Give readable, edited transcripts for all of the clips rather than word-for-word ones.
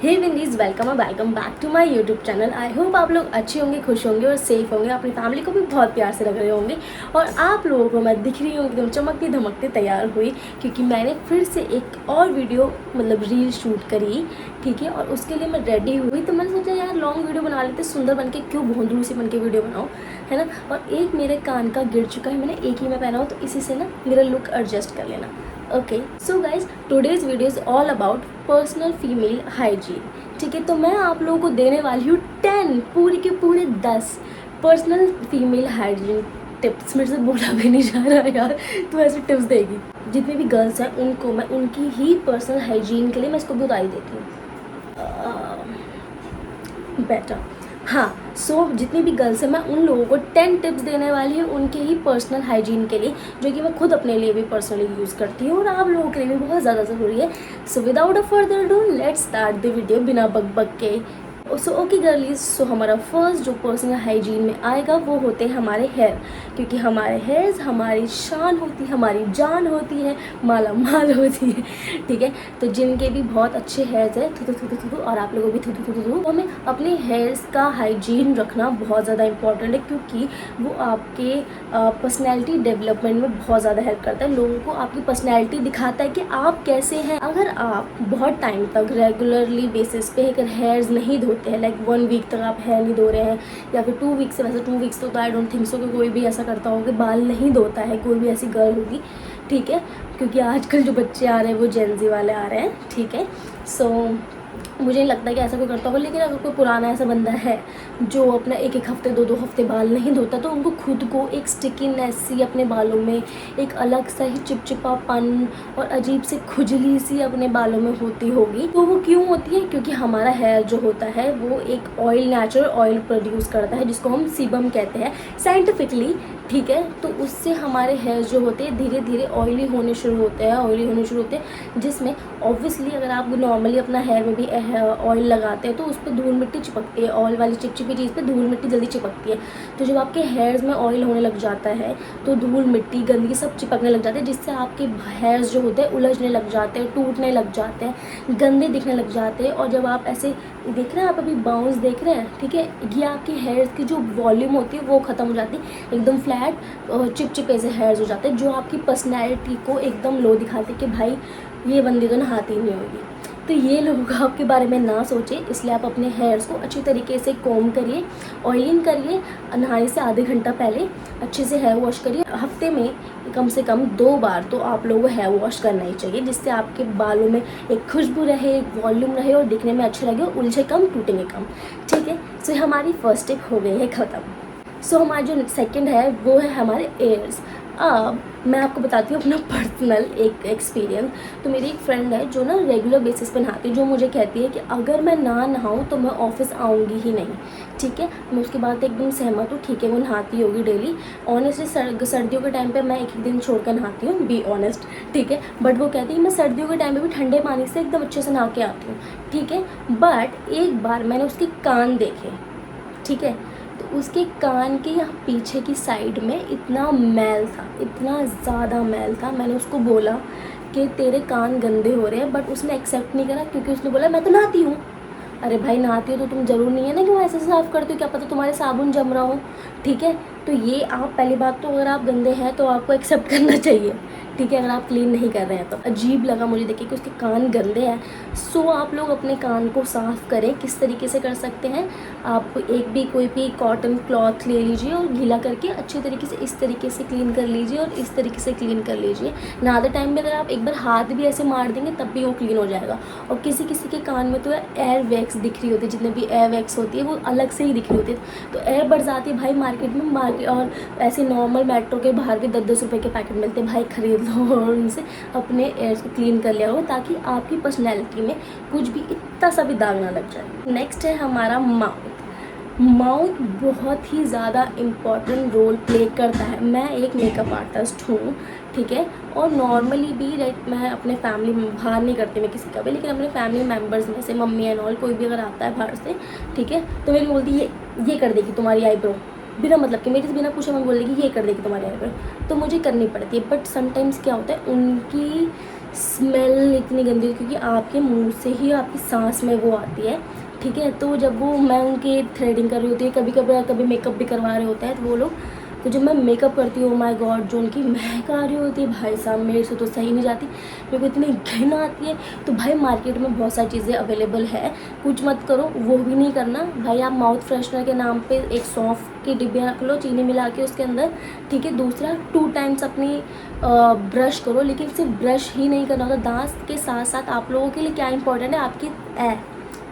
हे Vinnies welcome और welcome back to my YouTube channel. I hope आप लोग अच्छे होंगे, खुश होंगे और सेफ होंगे, अपनी फैमिली को भी बहुत प्यार से रख रहे होंगे। और आप लोगों को मैं दिख रही हूँ एकदम चमकती धमकती तैयार हुई, क्योंकि मैंने फिर से एक और वीडियो मतलब रील शूट करी, ठीक है। और उसके लिए मैं रेडी हुई, तो मैंने सोचा यार लॉन्ग वीडियो बना लेते, सुंदर बन के क्यों भोंदरू सी बन के वीडियो बनाऊँ, है ना। और एक मेरे कान का गिर चुका है, मैंने एक ही में पहना हो, तो इसी से ना मेरा लुक एडजस्ट कर लेना। Okay so guys, today's video is all about personal female hygiene, ठीक है। तो मैं आप लोगों को देने वाली हूँ 10 पूरे के पूरे 10 पर्सनल फीमेल हाइजीन टिप्स। मेरे से बोला भी नहीं जा रहा यार, तो ऐसे टिप्स देगी। जितनी भी गर्ल्स हैं उनको मैं उनकी ही पर्सनल हाइजीन के लिए मैं इसको भी बता ही देती हूँ बेटर। हाँ, सो जितनी भी गर्ल्स हैं मैं उन लोगों को 10 टिप्स देने वाली हूँ उनके ही पर्सनल हाइजीन के लिए, जो कि मैं खुद अपने लिए भी पर्सनली यूज़ करती हूँ और आप लोगों के लिए भी बहुत ज़्यादा ज़रूरी है। So without a further do let's start the video बिना बक के। सो ओके गर्लीज, सो हमारा फर्स्ट जो पर्सनल हाइजीन में आएगा वो होते हैं हमारे हेयर, क्योंकि हमारे हेयर्स हमारी शान होती है, हमारी जान होती है, माला माल होती है, ठीक है। तो जिनके भी बहुत अच्छे हेयर्स है थू और आप लोगों भी थू तो हमें अपने हेयर्स का हाइजीन रखना बहुत ज़्यादा इंपॉर्टेंट है, क्योंकि वो आपके पर्सनैलिटी डेवलपमेंट में बहुत ज़्यादा हेल्प करता है। लोगों को आपकी पर्सनैलिटी दिखाता है कि आप कैसे हैं। अगर आप बहुत टाइम तक रेगुलरली बेसिस पे अगर हेयर्स नहीं धोते हैं, लाइक 1 वीक तक आप हेयर नहीं धो रहे हैं, या फिर 2 वीक से, वैसे 2 वीक्स तो आई डोंट थिंक सो कि कोई भी ऐसा करता होगा कि बाल नहीं धोता है, कोई भी ऐसी गर्ल होगी, ठीक है। क्योंकि आजकल जो बच्चे आ रहे हैं वो जेनजी वाले आ रहे हैं, ठीक है। सो मुझे नहीं लगता कि ऐसा कोई करता होगा, लेकिन अगर कोई पुराना ऐसा बंदा है जो अपना एक हफ्ते 2 हफ्ते बाल नहीं धोता, तो उनको खुद को एक स्टिकीनेस सी अपने बालों में, एक अलग सा ही चिपचिपापन और अजीब सी खुजली सी अपने बालों में होती होगी। तो वो क्यों होती है? क्योंकि हमारा हेयर जो होता है वो एक ऑयल, नेचुरल ऑयल प्रोड्यूस करता है, जिसको हम सीबम कहते हैं साइंटिफिकली, ठीक है। तो उससे हमारे हेयर जो होते हैं धीरे धीरे ऑयली होने शुरू होते हैं, जिसमें ऑब्वियसली अगर आप नॉर्मली अपना हेयर में भी ऑयल लगाते हैं तो उस पर धूल मिट्टी चिपकती है, ऑयल वाली चिपचिपी चीज़ पे धूल मिट्टी जल्दी चिपकती है। तो जब आपके हेयर्स में ऑयल होने लग जाता है तो धूल मिट्टी गंदगी सब चिपकने लग जाते हैं, जिससे आपके हेयर्स जो होते हैं उलझने लग जाते हैं, टूटने लग जाते हैं, गंदे दिखने लग जाते हैं। और जब आप ऐसे देख रहे हैं, आप अभी बाउंस देख रहे हैं, ठीक है, ये आपके हेयर्स की जो वॉल्यूम होती है वो ख़त्म हो जाती है, एकदम फ्लैट चिपचिपे से हेयर्स हो जाते हैं, जो आपकी पर्सनैलिटी को एकदम लो दिखाते हैं कि भाई ये बंदी तो नहाती नहीं होगी। तो ये लोग आपके बारे में ना सोचे, इसलिए आप अपने हेयर्स को अच्छी तरीके से कॉम्ब करिए, ऑयलिंग करिए, नहाने से आधे घंटा पहले अच्छे से हेयर वॉश करिए। हफ्ते में कम से कम 2 बार तो आप लोगों को हेयर वॉश करना ही चाहिए, जिससे आपके बालों में एक खुशबू रहे, एक वॉल्यूम रहे और दिखने में अच्छे लगे, और उलझे कम, टूटेंगे कम, ठीक है। सो हमारी फर्स्ट टिप हो गई है ख़त्म। सो हमारा जो सेकंड है वो है हमारे एयर्स। अब मैं आपको बताती हूँ अपना पर्सनल एक एक्सपीरियंस। तो मेरी एक फ्रेंड है जो ना रेगुलर बेसिस पे नहाती है, जो मुझे कहती है कि अगर मैं ना नहाऊँ तो मैं ऑफिस आऊँगी ही नहीं, ठीक है। मैं उसकी बात एकदम सहमत हूँ, ठीक है, वो नहाती होगी डेली। ऑनेस्टली सर्दियों के टाइम पे मैं एक दिन छोड़ कर नहाती हूँ, बी ऑनेस्ट, ठीक है। बट वो कहती है मैं सर्दियों के टाइम पे भी ठंडे पानी से एकदम अच्छे से नहा के आती हूँ, ठीक है। बट एक बार मैंने उसके कान देखे, ठीक है, तो उसके कान के यहाँ पीछे की साइड में इतना मैल था, इतना ज़्यादा मैल था। मैंने उसको बोला कि तेरे कान गंदे हो रहे हैं, बट उसने एक्सेप्ट नहीं करा, क्योंकि उसने बोला मैं तो नहाती हूँ। अरे भाई नहाती हो तो तुम ज़रूर नहीं है ना कि वो ऐसे साफ़ करते हो, क्या पता तुम्हारे साबुन जम रहा हो, ठीक है। तो ये आप पहली बात तो अगर आप गंदे हैं तो आपको एक्सेप्ट करना चाहिए, ठीक है, अगर आप क्लीन नहीं कर रहे हैं तो। अजीब लगा मुझे देखिए कि उसके कान गंदे हैं। सो आप लोग अपने कान को साफ़ करें। किस तरीके से कर सकते हैं? आप एक भी कोई भी कॉटन क्लॉथ ले लीजिए और गीला करके अच्छे तरीके से इस तरीके से क्लीन कर लीजिए और इस तरीके से क्लीन कर लीजिए। नहाते टाइम में अगर आप एक बार हाथ भी ऐसे मार देंगे तब भी वो क्लीन हो जाएगा। और किसी किसी के कान में तो एयर वैक्स दिख रही होती है, जितने भी एयर वैक्स होती है वो अलग से ही दिख रही होती है। तो एयर बड्स आती है भाई मार्केट में, और ऐसे नॉर्मल मेट्रो के बाहर भी 10-10 रुपये के पैकेट मिलते हैं, भाई खरीद लो और उनसे अपने एयर्स को क्लीन कर लिया हो, ताकि आपकी पर्सनैलिटी में कुछ भी इतना सा भी दाग ना लग जाए। नेक्स्ट है हमारा माउथ बहुत ही ज़्यादा इम्पॉर्टेंट रोल प्ले करता है। मैं एक मेकअप आर्टिस्ट हूँ, ठीक है, और नॉर्मली भी लाइक मैं अपने फैमिली में बाहर नहीं करती मैं किसी का भी, लेकिन अपने फैमिली मेम्बर्स में से मम्मी एंड ऑल कोई भी अगर आता है बाहर से, ठीक है, तो मेरी बोलती ये कर देगी तुम्हारी आईब्रो, बिना मतलब कि मेरे से बिना पूछे मैं बोल देगी ये कर देगी तुम्हारी आईब्रो, तो मुझे करनी पड़ती है। बट समटाइम्स क्या होता है, उनकी स्मेल इतनी गंदी, क्योंकि आपके मुंह से ही आपकी सांस में वो आती है, ठीक है। तो जब वो मैं उनकी थ्रेडिंग कर रही होती है, कभी मेकअप भी करवा रहे होते हैं, तो वो लोग, तो जब मैं मेकअप करती हूँ, माय गॉड, जो उनकी महक आ रही होती है भाई साहब, मेरे से तो सही नहीं जाती, मेरे को इतनी घिन आती है। तो भाई मार्केट में बहुत सारी चीज़ें अवेलेबल है, कुछ मत करो, वो भी नहीं करना भाई। आप माउथ फ्रेशनर के नाम पे एक सौंफ की डिब्बियाँ रख लो, चीनी मिला के उसके अंदर, ठीक है। दूसरा 2 टाइम्स अपनी ब्रश करो, लेकिन सिर्फ ब्रश ही नहीं करना होता, दांत के साथ साथ आप लोगों के लिए क्या इंपॉर्टेंट है, आपकी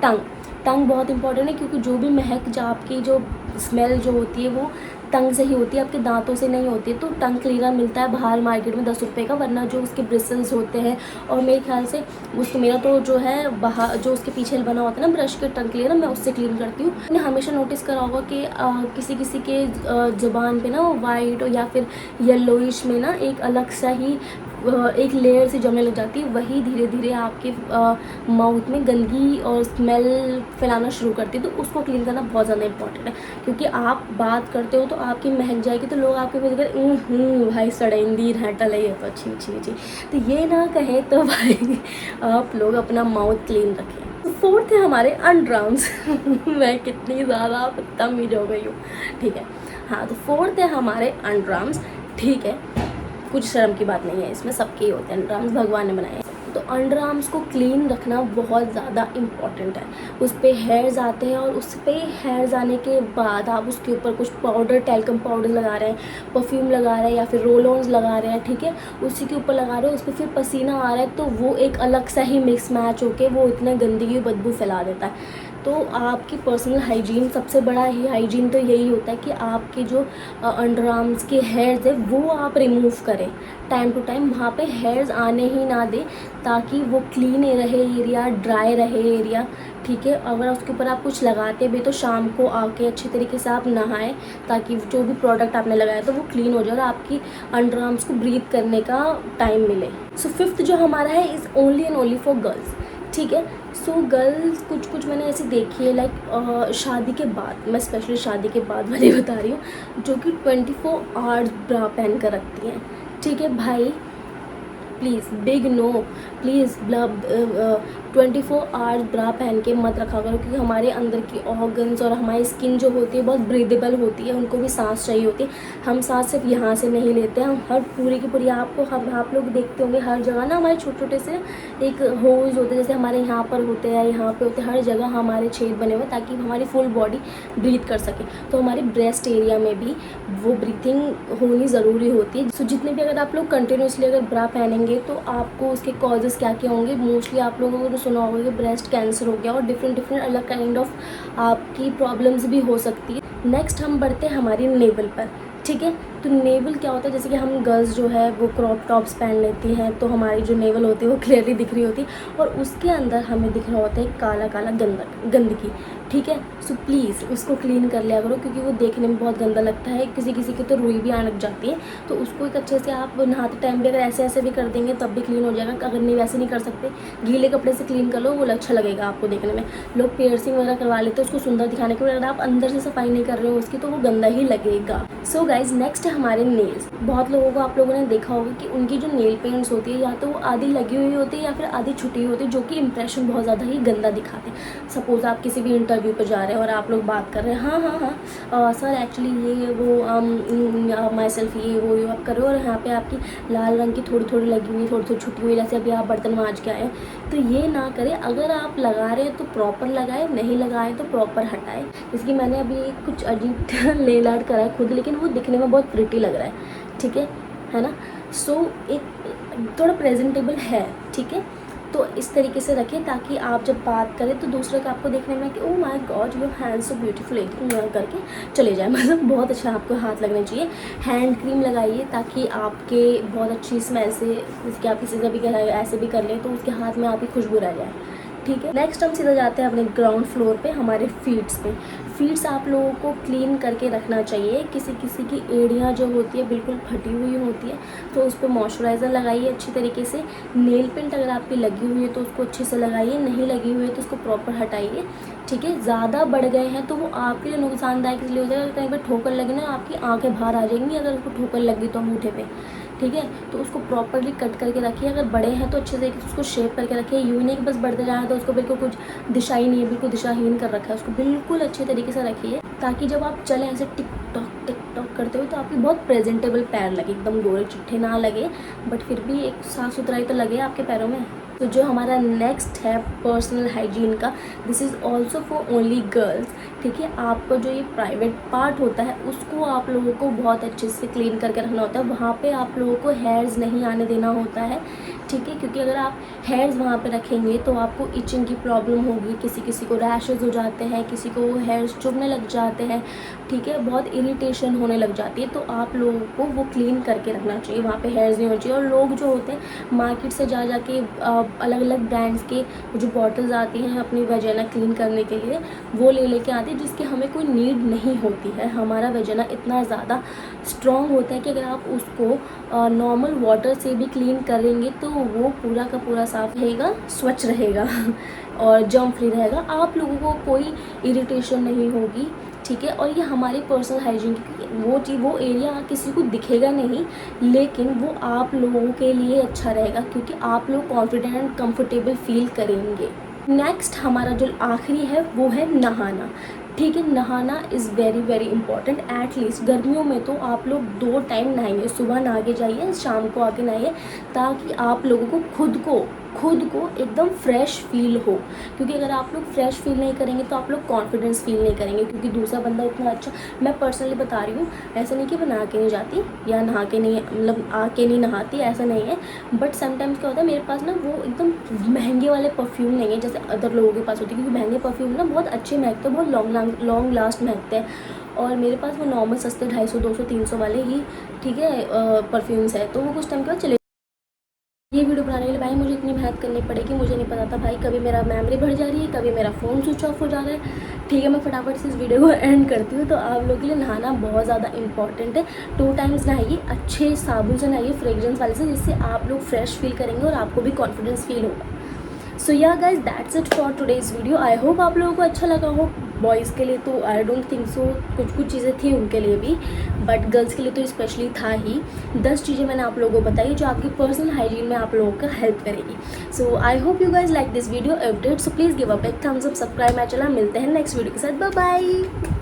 टंग। टंग बहुत इंपॉर्टेंट है, क्योंकि जो भी महक, जो आपकी जो स्मेल जो होती है वो टंग से ही होती है, आपके दांतों से नहीं होती है। तो टंग क्लीनर मिलता है बाहर मार्केट में 10 रुपये का, वरना जो उसके ब्रिसल्स होते हैं, और मेरे ख्याल से उसको, मेरा तो जो है बाहर जो उसके पीछे बना होता है ना ब्रश के टंग क्लीनर, मैं उससे क्लीन करती हूँ। मैंने हमेशा नोटिस करा होगा कि किसी किसी के ज़ुबान पे ना वो वाइट या फिर येलोइश में ना एक अलग सा ही एक लेयर से जमने लग जाती है, वही धीरे धीरे आपके माउथ में गंदगी और स्मेल फैलाना शुरू करती है। तो उसको क्लीन करना बहुत ज़्यादा इंपॉर्टेंट है, क्योंकि आप बात करते हो तो आपकी महक जाएगी, तो लोग आपके मुझे कहें भाई सड़ेंदीर है, टले है, तो अच्छी अच्छी अच्छी, तो ये ना कहें तो भाई आप लोग अपना माउथ क्लीन रखें। फोर्थ है हमारे अंडरआर्म्स मैं कितनी ज़्यादा बदतमीज हो गई हूँ, ठीक है। हाँ, तो फोर्थ है हमारे अंडरआर्म्स, ठीक है। कुछ शर्म की बात नहीं है इसमें, सबके ही होते हैं अंडर आर्म्स, भगवान ने बनाए हैं। तो अंडर आर्म्स को क्लीन रखना बहुत ज़्यादा इम्पॉर्टेंट है। उस पर हेयर्स आते हैं, और उस पर हेयर्स आने के बाद आप उसके ऊपर कुछ पाउडर, टैल्कम पाउडर लगा रहे हैं, परफ्यूम लगा रहे हैं, या फिर रोल ऑन्स लगा रहे हैं, ठीक है। उसी के ऊपर लगा रहे हैं, उस पर फिर पसीना आ रहा है, तो वो एक अलग सा ही मिक्स मैच होके वो इतने गंदगी बदबू फैला देता है। तो आपकी पर्सनल हाइजीन, सबसे बड़ा ही हाइजीन तो यही होता है कि आपके जो अंडर आर्म्स के हेयर्स है वो आप रिमूव करें टाइम टू टाइम, वहाँ पे हेयर्स आने ही ना दें, ताकि वो क्लीन रहे एरिया, ड्राई रहे एरिया, ठीक है। अगर उसके ऊपर आप कुछ लगाते भी तो शाम को आके अच्छी तरीके से आप नहाएं, ताकि जो भी प्रोडक्ट आपने लगाया तो वो क्लीन हो जाए और आपकी अंडर आर्म्स को ब्रीथ करने का टाइम मिले। सो फिफ्थ जो हमारा है is only and only for girls, ठीक है। सो गर्ल्स कुछ मैंने ऐसी देखी है, लाइक शादी के बाद, मैं स्पेशली शादी के बाद वाली बता रही हूँ, जो कि 24 आवर्स ब्रा पहन कर रखती हैं, ठीक है भाई। Please big no, please 24 hours bra पहन के मत रखा करो, क्योंकि हमारे अंदर की ऑर्गन्स और हमारी स्किन जो होती है बहुत ब्रीदेबल होती है, उनको भी सांस चाहिए होती है। हम सांस सिर्फ यहाँ से नहीं लेते हैं, हम हर पूरी की पूरी, आपको आप लोग देखते होंगे हर जगह ना हमारे छोटे छोटे से एक होल्स होते हैं, जैसे हमारे यहाँ पर होते हैं, यहाँ पे होते हैं, हर जगह हमारे छेद बने हुए, ताकि हमारी फुल बॉडी ब्रीथ कर सके। तो हमारे ब्रेस्ट एरिया में भी वो ब्रीथिंग होनी ज़रूरी होती है। सो जितने भी, अगर आप लोग कंटिन्यूसली अगर ब्रा पहनेंगे तो आपको उसके कॉजेज़ क्या क्या होंगे, मोस्टली आप लोगों को सुना होगा कि ब्रेस्ट कैंसर हो गया, और डिफरेंट अलग काइंड ऑफ आपकी प्रॉब्लम्स भी हो सकती है। नेक्स्ट हम बढ़ते हैं हमारी नेवल पर, ठीक है। तो नेवल क्या होता है, जैसे कि हम गर्ल्स जो है वो क्रॉप टॉप्स पहन लेती हैं, तो हमारी जो नेवल होती है वो क्लियरली दिख रही होती है, और उसके अंदर हमें दिख रहा होता है काला काला गंदगी, ठीक है। सो प्लीज़ उसको क्लीन कर लिया करो, क्योंकि वो देखने में बहुत गंदा लगता है, किसी किसी की तो रुई भी आने लग जाती है। तो उसको एक अच्छे से आप नहाते टाइम भी अगर ऐसे ऐसे भी कर देंगे तब भी क्लीन हो जाएगा। अगर नहीं वैसे नहीं कर सकते, गीले कपड़े से क्लीन कर लो, वो अच्छा लगेगा आपको देखने में। लोग पियर्सिंग वगैरह करवा लेते हैं उसको सुंदर दिखाने के लिए, अगर आप अंदर से सफाई नहीं कर रहे हो उसकी तो वो गंदा ही लगेगा। सो गाइज नेक्स्ट है हमारे नेल्स। बहुत लोगों को, आप लोगों ने देखा होगा कि उनकी जो नेल पेंट्स होती है या तो वो आधी लगी हुई होती है या फिर आधी छुटी हुई होती है, जो कि इंप्रेशन बहुत ज़्यादा ही गंदा दिखाते हैं। सपोज आप किसी भी इंटरव्यू पर जा रहे हैं और आप लोग बात कर रहे हैं, हाँ सर एक्चुअली ये वो माई सेल्फ ये वो आप कर रहे हो, और यहाँ पे आपकी लाल रंग की थोड़ी थोड़ी लगी हुई, थोड़ी थोड़ी छुटी हुई, जैसे अभी आप बर्तन मांज के आए। तो ये ना करें, अगर आप लगा रहे हैं तो प्रॉपर लगाए, नहीं लगाए तो प्रॉपर हटाए। इसकी मैंने अभी कुछ अजीब लेल आर्ट करा है खुद, लेकिन वो दिखने में बहुत प्रिटी लग रहा है, ठीक है ना। सो एक थोड़ा प्रेजेंटेबल है, ठीक है। तो इस तरीके से रखें ताकि आप जब बात करें तो दूसरे का आपको देखने में कि oh my God your hands so beautiful करके चले जाए, मतलब बहुत अच्छा आपको हाथ लगने चाहिए। हैंड क्रीम लगाइए ताकि आपके बहुत अच्छी स्मेल से, जैसे आप किसी से भी ऐसे भी कर लें तो उसके हाथ में आपकी खुशबू रह जाए, ठीक है। नेक्स्ट हम सीधा जाते हैं अपने ग्राउंड फ्लोर पे, हमारे फीट्स पे। फीट्स आप लोगों को क्लीन करके रखना चाहिए। किसी किसी की एड़ियाँ जो होती है बिल्कुल फटी हुई होती है, तो उस पर मॉइस्चराइज़र लगाइए अच्छी तरीके से। नेल पेंट अगर आपकी लगी हुई है तो उसको अच्छे से लगाइए, नहीं लगी हुई है तो उसको प्रॉपर हटाइए, ठीक है। ज़्यादा बढ़ गए हैं तो वो आपके लिए नुकसानदायक इसलिए हो जाएगा, कहीं पर ठोकर लगे ना आपकी आंखें बाहर आ जाएंगी, अगर उसको ठोकर लगी तो अंगूठे पे, ठीक है। तो उसको प्रॉपरली कट करके रखिए, अगर बड़े हैं तो अच्छे तरीके से उसको शेप करके रखिए, यूँ नहीं कि बस बढ़ते जाए तो उसको बिल्कुल कुछ दिशा ही नहीं है, बिल्कुल दिशाहीन कर रखा है, उसको बिल्कुल अच्छे तरीके से रखिए ताकि जब आप चलें ऐसे टिक टॉक करते हुए तो आपके बहुत प्रेजेंटेबल पैर लगे, एकदम गोरे चिट्ठे ना लगे बट फिर भी एक साफ़ सुथराई तो लगे आपके पैरों में। तो जो हमारा नेक्स्ट है पर्सनल हाइजीन का, this is also for only girls, ठीक है। आपका जो ये प्राइवेट पार्ट होता है उसको आप लोगों को बहुत अच्छे से क्लीन करके रखना होता है, वहाँ पे आप लोगों को हेयर्स नहीं आने देना होता है, ठीक है। क्योंकि अगर आप हेयर्स वहाँ पे रखेंगे तो आपको इचिंग की प्रॉब्लम होगी, किसी किसी को रैशेज़ हो जाते हैं, किसी को हेयर्स चुभने लग जाते हैं, ठीक है, बहुत इरिटेशन होने लग जाती है। तो आप लोगों को वो क्लीन करके रखना चाहिए, वहाँ पे हेयर्स नहीं होने चाहिए। और लोग जो होते हैं मार्केट से जा के अलग अलग ब्रांड्स के जो बॉटल्स आती हैं अपनी वजाना क्लीन करने के लिए, वो ले लेके आते हैं, जिसकी हमें कोई नीड नहीं होती है। हमारा वजाना इतना ज़्यादा स्ट्रॉन्ग होता है कि अगर आप उसको नॉर्मल वाटर से भी क्लीन करेंगे तो वो पूरा का पूरा साफ़ रहेगा, स्वच्छ रहेगा और जर्म फ्री रहेगा, आप लोगों को कोई इरिटेशन नहीं होगी, ठीक है। और ये हमारी पर्सनल हाइजीन की वो चीज़, वो एरिया किसी को दिखेगा नहीं, लेकिन वो आप लोगों के लिए अच्छा रहेगा क्योंकि आप लोग कॉन्फिडेंट एंड कंफर्टेबल फील करेंगे। नेक्स्ट हमारा जो आखिरी है वो है नहाना, ठीक है। नहाना is very very important. At least गर्मियों में तो आप लोग 2 टाइम नहाइए, सुबह नहा के जाइए, शाम को आके नहाइए, ताकि आप लोगों को खुद को एकदम फ्रेश फील हो। क्योंकि अगर आप लोग फ्रेश फील नहीं करेंगे तो आप लोग कॉन्फिडेंस फील नहीं करेंगे, क्योंकि दूसरा बंदा उतना अच्छा, मैं पर्सनली बता रही हूँ, ऐसा नहीं कि मैं नहा के नहीं जाती या नहा के नहीं, मतलब आके नहीं नहाती, ऐसा नहीं है। बट समटाइम्स क्या होता है, मेरे पास ना वो एकदम महंगे वाले परफ्यूम नहीं है जैसे अदर लोगों के पास होती है, क्योंकि महंगे परफ्यूम ना बहुत अच्छे महकते हैं, बहुत लॉन्ग लास्ट महकते हैं, और मेरे पास वो नॉर्मल सस्ते 250, 200, 300 वाले ही, ठीक है, परफ्यूम्स है। तो वो कुछ टाइम के बाद चले। ये वीडियो बनाने के लिए भाई मुझे इतनी मेहनत करनी पड़ेगी, मुझे नहीं पता था भाई, कभी मेरा मेमोरी बढ़ जा रही है, कभी मेरा फ़ोन स्विच ऑफ हो जा रहा है, ठीक है। मैं फटाफट से इस वीडियो को एंड करती हूँ। तो आप लोगों के लिए नहाना बहुत ज़्यादा इंपॉर्टेंट है। 2 टाइम्स नहाइए, अच्छे साबुन से नहाइए, फ्रेग्रेंस वाले से, जिससे आप लोग फ्रेश फील करेंगे और आपको भी कॉन्फिडेंस फील होगा। सो yeah guys, that's it for today's video. I hope आप लोगों को अच्छा लगा हो। बॉयज़ के लिए तो आई डोंट थिंक सो, कुछ चीज़ें थी उनके लिए भी, बट गर्ल्स के लिए तो स्पेशली था ही। 10 चीज़ें मैंने आप लोगों को बताई जो आपकी पर्सनल हाइजीन में आप लोगों का हेल्प करेगी। So I hope you guys like this video update. So please give a big thumbs up, subscribe my channel. मिलते हैं नेक्स्ट वीडियो के साथ, बाय बाय।